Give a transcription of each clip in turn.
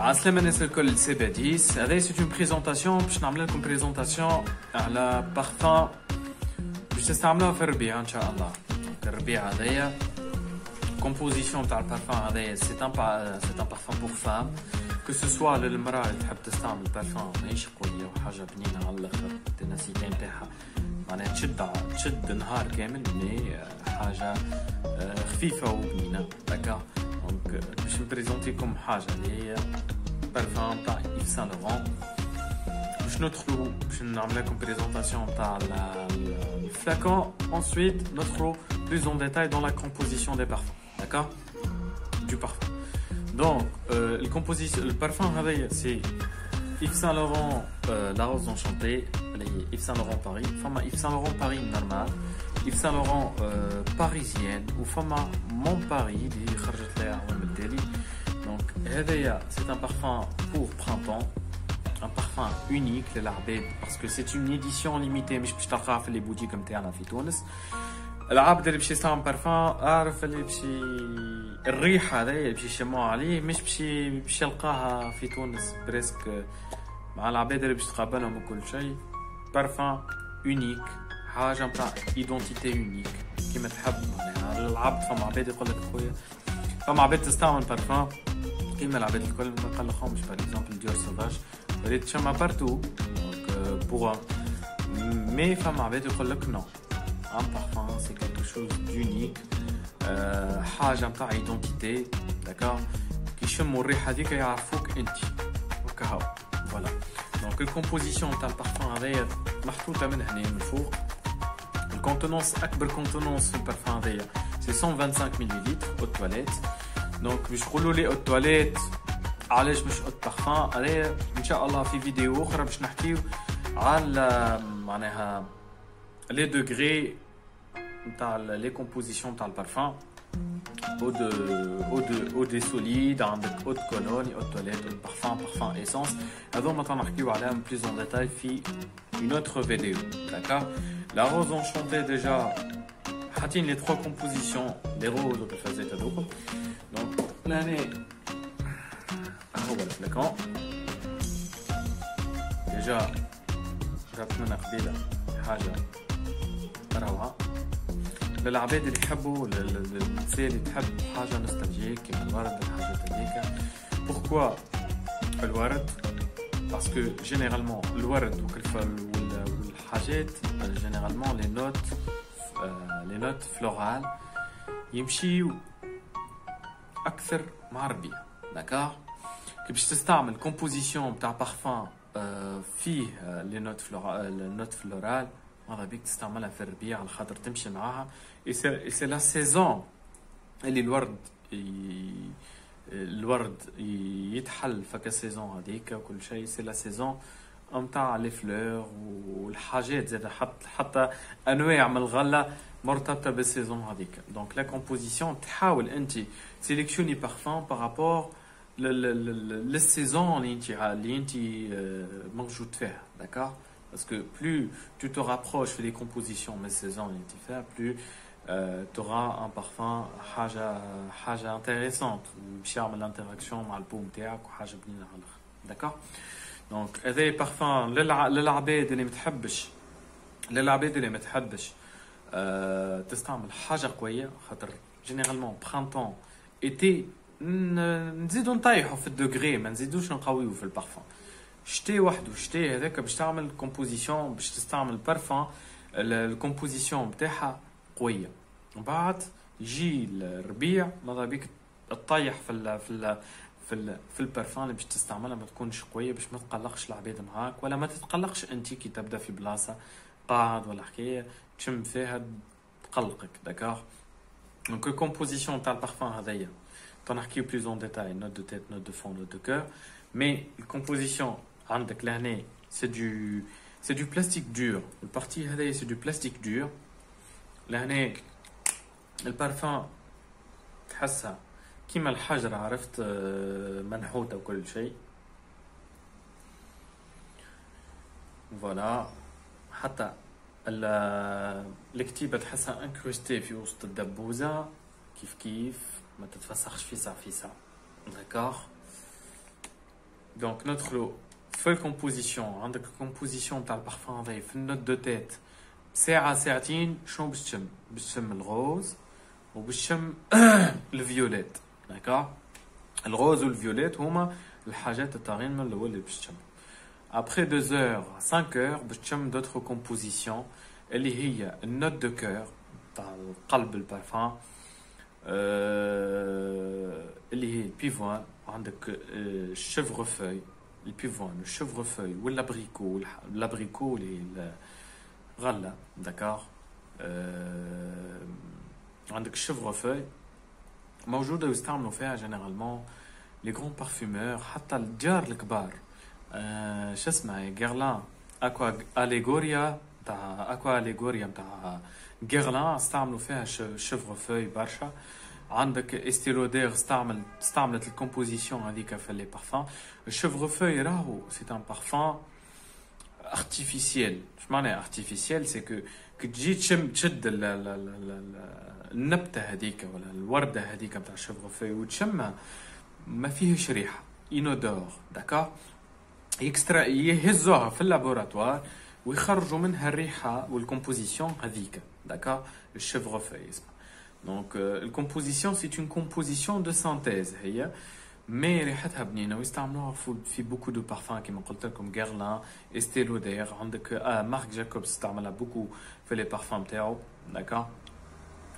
عسلامة الناس الكل سي باديس. هذا سي اون بريزونطاسيون باش نعمل لكم بريزونطاسيون على بارفان باش تستعملوها في الربيع ان شاء الله. الربيع هذايا كومبوزيسيون تاع البارفان هذايا سي ان بارفان بور فام كو سو سوا للمراه اللي تحب تستعمل بارفان ماهيش قويه وحاجه بنينه على الاخر التناسيتين تاعها معناها تشد نهار كامل مي حاجه خفيفه وبنينه هكا. دونك باش نبريزونتيكم حاجه اللي هي بارفان تاع إيف سان لوران. باش ندخلو باش نعمل لكم بريزونطاسيون تاع الفلاكون. ensuite ندخلو plus en détail dans la composition des parfums, d'accord, du parfum. Donc le parfum c'est Yves Saint Laurent La Rose Enchantée, Yves Saint Laurent Paris, femme Yves Saint Laurent Paris normal, Yves Saint Laurent parisienne ou femme Mon Paris اللي خرجت لها عوام التالي. Donc هذايا c'est un parfum pour printemps, un parfum unique للعباد parce que c'est une édition limitée مش باش تلقاها في لي بوتيك نتاعنا في تونس. العبد اللي باش يستعمل بارفان عارف اللي باش الريحه هذايا اللي باش يشموها عليه مش باش يلقاها في تونس بريسك مع العباد اللي باش تقابلهم وكل شيء. بارفان اونيك، حاجه نتاع ايدونتيتي اونيك كيما تحب. معناها العبد فما عباد يقول لك خويا فما عباد تستعمل بارفان كيما العباد الكل ما نقلقهمش. باغ اكزومبل ديور سوفاج وليت تشمها بارتو دونك بوغ مي فما عباد يقول لك نو un parfum c'est quelque chose d'unique, حاجه نتاع ايدونتيتي داكور كي يشموا الريحه هذيك يعرفوك انت وكهو فوالا. دونك الكومبوزيسيون تاع البارفان هذايا محطوطه من هنا من فوق. الكونتونونس اكبر كونتونونس في البارفان هذايا سي 125 مليلتر او تواليت. دونك باش تقولوا لي او تواليت علاش مش او بارفان، هذايا ان شاء الله في فيديو اخرى باش نحكيو على معناها les degrés dans les compositions dans le parfum, eau de solide, eau de cologne, eau de toilette, eau de parfum, parfum essence. هذو ما تنحكيو عليهم plus en détail في une autre vidéo, d'accord. La rose enchantée déjà حاطين les trois compositions les roses اللي فازت هذوك. donc لهنا هو الفلاكون déjà جابت لنا قبيله حاجه روعه للعباد اللي يحبوا النساء اللي تحب حاجه نوستالجيك كيما الورد الحاجات هذيك. بوركوا الورد باسكو جينيرالمون الورد والحاجات جينيرالمون لي نوت فلورال يمشيو اكثر مع الربيع داكور. كي باش تستعمل كومبوزيسيون تاع بارفان فيه لي نوت فلورال ماذا بيك تستعملها في الربيع على خاطر تمشي معاها. سي لا سيزون اللي الورد يتحل فك سيزون هذيك وكل شيء. سي لا سيزون نتاع لي فلور والحاجات زاد حتى انواع من الغله مرتبطه بالسيزون هذيك. دونك لا كومبوزيسيون تحاول انت سيليكسيوني بارفان بارابور للسيزون اللي انت موجود فيها داكور. Parce que plus tu te rapproches des compositions mais saison plus tu auras un parfum حاجة intéressante باش يعمل l'interaction مع البو نتاعك وحاجة بنينة على الآخر داكور. دونك هذا بارفان للعباد اللي ما تحبش تستعمل حاجة قوية خاطر جينيرالمون برانتون ايتي نزيدو نطيحو في الدوغري ما نزيدوش نقويو في البارفان. شتي وحده شتي هذاك باش تعمل كومبوزيسيون باش تستعمل بارفان الكومبوزيسيون نتاعها قويه. ومن بعد يجي الربيع ماذا بيك تطيح في البارفان اللي باش تستعملها ما تكونش قويه باش ما تقلقش العباد معاك ولا ما تتقلقش انت كي تبدا في بلاصه قاعد ولا حكايه تشم فيها تقلقك داكور. دونك الكومبوزيسيون تاع البارفان هذايا تنحكيو بلوز اون ديتاي نوت دو تيت نوت دو فون نوت دو كور. مي الكومبوزيسيون عندك لهنا c'est du plastique dur. البارتي هذايا c'est du plastique dur. لهنا البارفان تحسها كيما الحجر عرفت منحوته وكل شيء فوالا. حتى الكتيبه تحسها انكروستي في وسط الدبوزه كيف ما تتفسخش في ساعه داكوغ. Donc notre feuille composition, عندك composition تاع البارفان هذايا في النوت دو تيت ساعة ساعتين شنو باش تشم؟ باش تشم الغوز وباش تشم الفيوليت، داكور؟ الغوز والفيوليت هما الحاجات الطاغين من الاول اللي باش تشم. Après 2 heures, 5 heures, باش تشم d'autres compositions اللي هي النوت دو كور تاع القلب البارفان، اللي هي البيفوان، عندك الشيفغوفوي، البيفوان الشيفغوفوي والابريكو، الابريكو اللي هي الغله، داكور؟ عندك الشيفغوفوي موجوده ويستعملوا فيها جينيرالمون لي غران بارفيمور، حتى الديار الكبار. شو اسمها غيرلان اكوا اليغوريا تاع اكوا اليغوريا تاع غيرلان استعملوا فيها شيفغوفوي برشا. عندك استيلودير استعملت الكومبوزيسيون هذيك في لي بارفان. الشيفغوفوي راهو سي ان بارفان ارتيفيسيال. اش معناها ارتيفيسيال؟ سي كو تجي تشد النبته هذيك ولا الورده هذيك تاع الشيفغوفوي وتشمها ما فيهش ريحه، انودور، داكور؟ يهزوها في اللابوراتوار ويخرجوا منها الريحه والكومبوزيسيون هذيك، داكور؟ الشيفغوفوي اسمها. دونك الكومبوزيسيون سي اون كومبوزيسيون دو سانتيز هي، مي ريحتها بنينه ويستعملوها في بوكو دو بارفان كيما قلت لكم غيرلان، استي لودير، عندك مارك جاكوبس استعملها بوكو في لي بارفان تاعو، داكور؟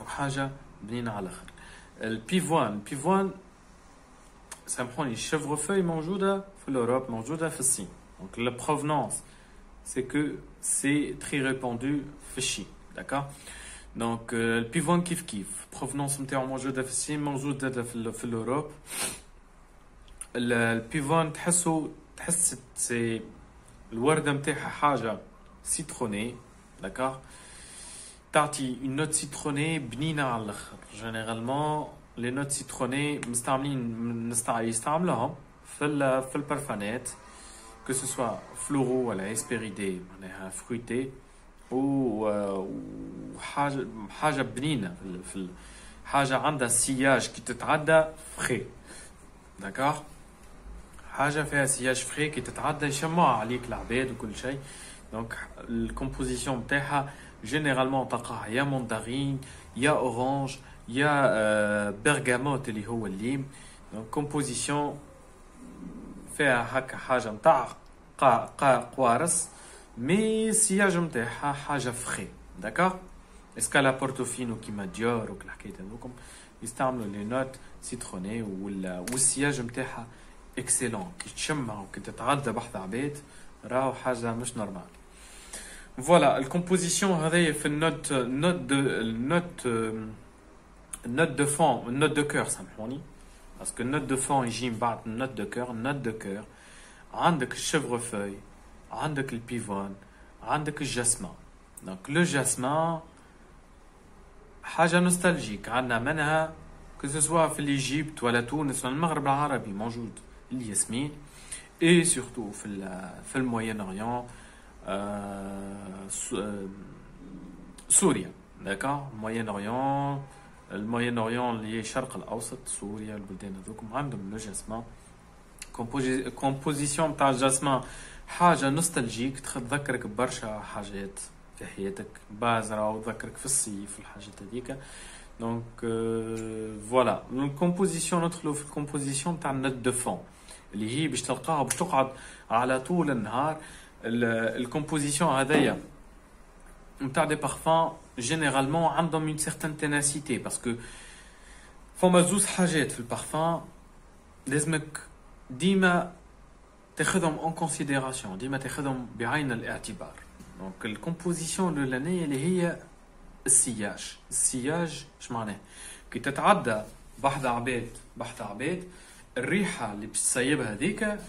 وحاجه بنينه على الاخر. البيفوان سامحوني الشيفغوفوي موجوده في الاوروب، موجوده في الصين. دونك لا بروفنونس سي كو سي تري ريباندو في الصين، داكور؟ دونك البيفوان كيف بروفنونس نتاعو موجوده في الصين، موجوده في الاوروب. البيفوان تحس سي الورده نتاعها حاجه سيتروني، داكور؟ تعطي اون نوت سيتروني بنينه على الاخر. جينيرالمون لي نوت سيتروني يستعملوهم في البارفانات، كو سو سوا فلورو ولا اسبيريدي، معناها فرويتي، حاجه بنينه في حاجه عندها سياج كي تتعدى فري، داكور؟ حاجه فيها سياج فري كي تتعدى يشموها عليك العباد وكل شيء. دونك الكومبوزيسيون تاعها جينيرالمون تلقاها يا مندارين يا اورانج يا برغاموت اللي هو الليم. دونك كومبوزيسيون فيها هكا حاجه نتاع قوارص، مي السياج نتاعها حاجه فري، داكور؟ اسكالا بورتوفينو كيما ديور وكل الحكايات هذوكم يستعملوا لي نوت سيتروني، والسياج نتاعها اكسيلون كي تشمها وكي تتعدى بحث عباد راهو حاجه مش نورمال. فوالا الكومبوزيسيون هذايا في النوت دو فون، النوت دو كور، سامحوني باسكو النوت دو فون يجي من بعد النوت دو كور. النوت دو كور عندك الشيفغوفوي، عندك البيفون، عندك الجاسمان. دونك لو جاسمان حاجه نوستالجيك عندنا منها، كو سوا في ليجيبت ولا تونس ولا المغرب العربي موجود الياسمين، اي سورتو في الموين اوريون، سوريا، داكور؟ الموين اوريون اللي هي الشرق الاوسط، سوريا البلدان هذوكم عندهم لو جاسمان. كومبوزيسيون تاع الجاسمان حاجه نوستالجيك تذكرك برشا حاجات في حياتك، بازرة وتذكرك في الصيف الحاجات هذيك. دونك فوالا الكومبوزيسيون ندخلوا في الكومبوزيسيون تاع النوت دو فون اللي هي باش تلقاها باش تقعد على طول النهار. الكومبوزيسيون هذايا نتاع دي بارفان جينيرالمون عندهم اون سيغتان تيناسيتي، باسكو فما زوز حاجات في البارفان لازمك ديما تاخذهم اون كونسيديراسيون، ديما تاخذهم بعين الاعتبار. دونك الكومبوزيسيون الاولانيه اللي هي السياج اش معناه؟ كي تتعدى بحث عباد الريحه اللي باش تصيبها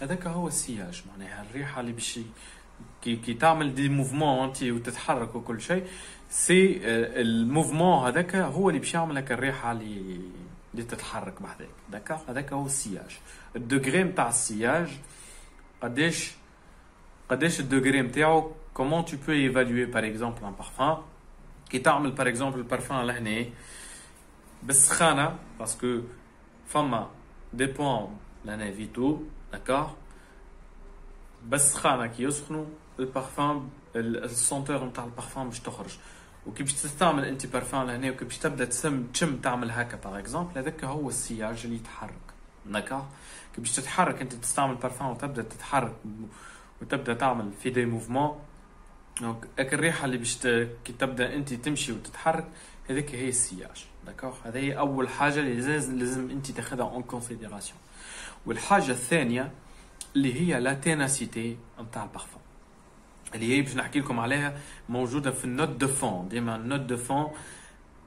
هذاك هو السياج، معناها الريحه اللي باش كي تعمل دي موفمون انت وتتحرك وكل شيء، سي الموفمون هذاك هو اللي باش يعمل لك الريحه اللي تتحرك بحذاك، داكوغ؟ هذاك هو السياج. الدوغري نتاع السياج قداش الدوغري نتاعو؟ comment tu peux évaluer par exemple un parfum كي تعمل par exemple البارفان لهنا بالسخانه، باسكو فما دي بوان لهنا فيتو، داكوغ؟ بس سخانه كي يسخنوا البارفان السونتور نتاع البارفان باش تخرج. وكي باش تستعمل انت بارفان لهنا وكي باش تبدا تشم تعمل هكا باغ اكزومبل، هذاك هو السياج اللي يتحرك. داكوغ كي باش تتحرك انت تستعمل بارفان وتبدا تتحرك وتبدا تعمل في دي موفمون، دونك هاك الريحه اللي باش كي تبدا انت تمشي وتتحرك هذيك هي السياج. داكوغ هذه هي اول حاجه اللي لازم انت تاخذها اون كونسيديراسيون. والحاجه الثانيه اللي هي لا تيناسيتي نتاع البارفان، اللي هي باش نحكي لكم عليها موجوده في النوت دو فون. ديما النوت دو فون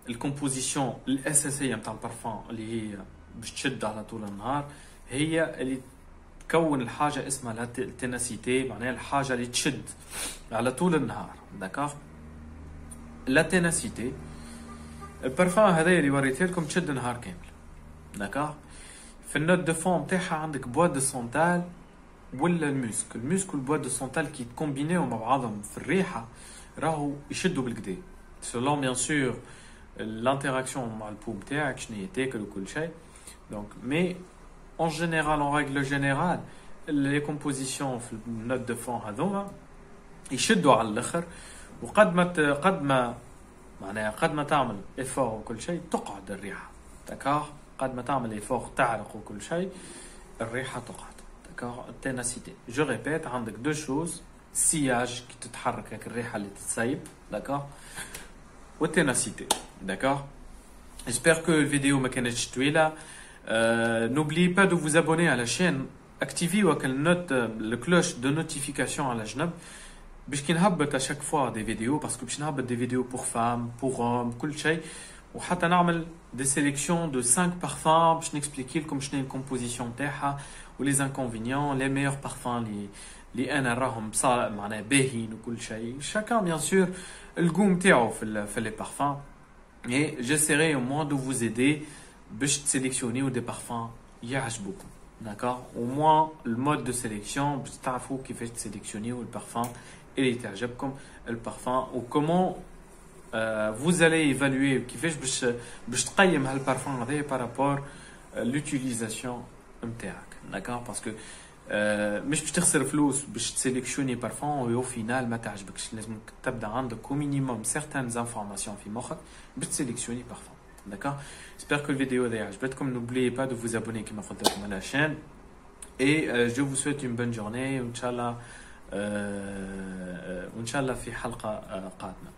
الكومبوزيسيون الاساسيه نتاع البارفان اللي هي باش تشد على طول النهار، هي اللي تكون الحاجه اسمها لا تيناسيتي، معناها الحاجه اللي تشد على طول النهار. داكوغ لا تيناسيتي البارفان هذايا اللي وريته لكم تشد نهار كامل. داكوغ في النوت دو فون تاعها عندك بوا دو سونتال ولا الموسك والبوا دو سونتال كي تكومبينيو مع بعضهم في الريحه راهو يشدوا بالكدا سولون بيان سور الانتراكسيون مع البوم تاعك شنو هي تاكل وكل شيء. دونك مي اون جينيرال اون ريغل جينيرال لي كومبوزيسيون في النوت دو فون هذوما يشدوا على الاخر. وقد ما معناها قد ما تعمل ايفور وكل شيء تقعد الريحه. داكوغ قد ما تعمل ايفور تعرق وكل شيء الريحه تقعد. داكوغ التيناسيتي جو ريبيت عندك دو شوز، السياج كي تتحرك هيك الريحه اللي تتسيب. داكوغ والتيناسيتي. داكوغ j'espère que الفيديو ما كانتش طويله. n'oubliez pas de vous abonner à la chaîne, activez le cloche de notification على جنب باش كي نهبط à chaque fois des vidéos, parce que باش نهبط des vidéos pour femmes pour hommes كل شيء. وحتى نعمل des sélections de 5 parfums باش نكسبليكي لكم شنو هي الكومبوزيسيون تاعها ولي انكونفينيون لي ميور بارفان اللي انا راهم معناها باهين وكل شيء. شاكان بيان سور القوم تاعو في لي بارفان. et j'essaierai au moins de vous aider باش تسيليكسيونيو دي بارفان يعجبوكم. داكوغ au moins المود دو سيليكسيون باش تعرفوا كيفاش تسيليكسيونيو البارفان اللي تعجبكم البارفان وكومون vous allez évaluer كيفاش باش تقيم هالبارفان هذايا بارابور لوتيليزاسيون نتاعك. داكوغ باسكو مش باش تخسر فلوس باش تسيليكسيوني بارفان و فينال ما تعجبكش. لازم تبدا عندك au minimum certaines informations في مخك باش تسيليكسيوني بارفان. D'accord? J'espère que le vidéo est agréable. N'oubliez pas de vous abonner à la chaîne. Et je vous souhaite une bonne journée. Inch'Allah, في حلقة قادمة.